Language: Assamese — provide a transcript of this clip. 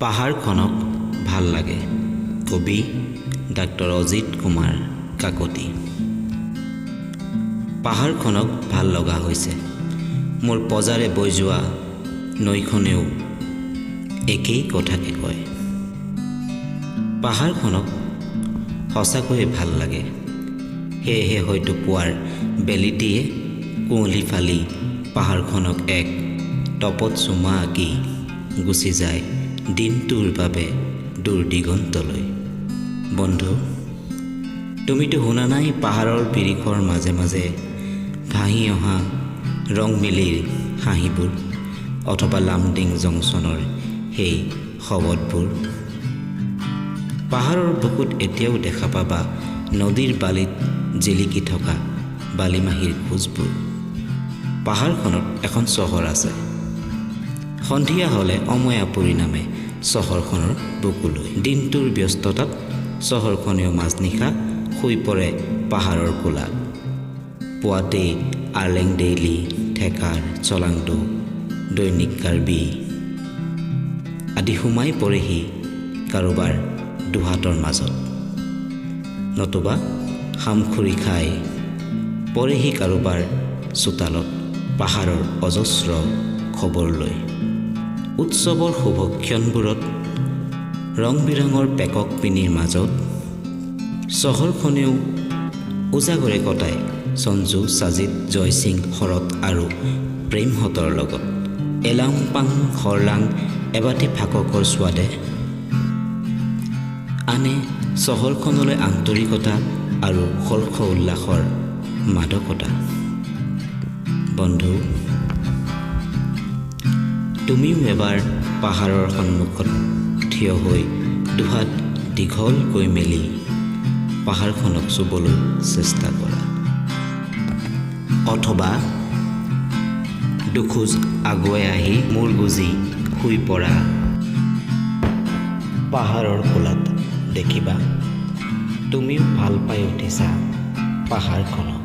পাহাৰখনক ভাল লাগে। কবি ডাক্তৰ অজিত কুমাৰ কাকতি। পাহাৰখনক ভাল লগা হৈছে মোৰ পজাৰে বৈ যোৱা নৈখনেও একেই কথাকে কয়। পাহাৰখনক সঁচাকৈয়ে ভাল লাগে। সেয়েহে হয়তো পুৱাৰ বেলিটিয়ে কুঁৱলী ফালি পাহাৰখনক এক টপত চুমা আঁকি গুচি যায় দিনটোৰ বাবে দূৰ দিগন্তলৈ। বন্ধু, তুমিতো শুনা নাই পাহাৰৰ পিৰিখৰ মাজে মাজে ভাহি অহা ৰংমিলিৰ হাঁহিবোৰ, অথবা লামডিং জংচনৰ সেই শবতবোৰ। পাহাৰৰ বুকুত এতিয়াও দেখা পাবা নদীৰ বালিত জিলিকি থকা বালিমাহীৰ খোজবোৰ। পাহাৰখনত এখন চহৰ আছে। সন্ধিয়া হ'লে অময়া পৰিণামে চহৰখনৰ বুকুলৈ। দিনটোৰ ব্যস্ততাত চহৰখনেও মাজনিশা শুই পৰে পাহাৰৰ কোলাত। পুৱাতেই আৰ্লেং ডেইলি, ঠেকাৰ, চলাংটো, দৈনিক কাৰ্বি আদি সোমাই পৰেহি কাৰোবাৰ দুহাতৰ মাজত, নতুবা হামখুৰি খাই পৰেহি কাৰোবাৰ চোতালত পাহাৰৰ অজস্ৰ খবৰ লৈ। উৎসৱৰ শুভক্ষণবোৰত ৰং বিৰঙৰ পেকক পিনিৰ মাজত চহৰখনেও উজাগৰে কটায় সঞ্জু, সাজিদ, জয়সিং, শৰৎ আৰু প্ৰেমহঁতৰ লগত। এলাং পাং হৰলাং এবাটি ফাককৰ স্বাদে আনে চহৰখনলৈ আন্তৰিকতা আৰু হৰ্ষ উল্লাসৰ মাদকতা। বন্ধু, তুমিও এবাৰ পাহাৰৰ সন্মুখত থিয় হৈ দুহাত দীঘলকৈ মেলি পাহাৰখনক চুবলৈ চেষ্টা কৰা, অথবা দুখোজ আগুৱাই আহি মূৰ গুজি শুই পৰা পাহাৰৰ কোলাত দেখিবা তুমিও ভাল পাই উঠিছা পাহাৰখনক।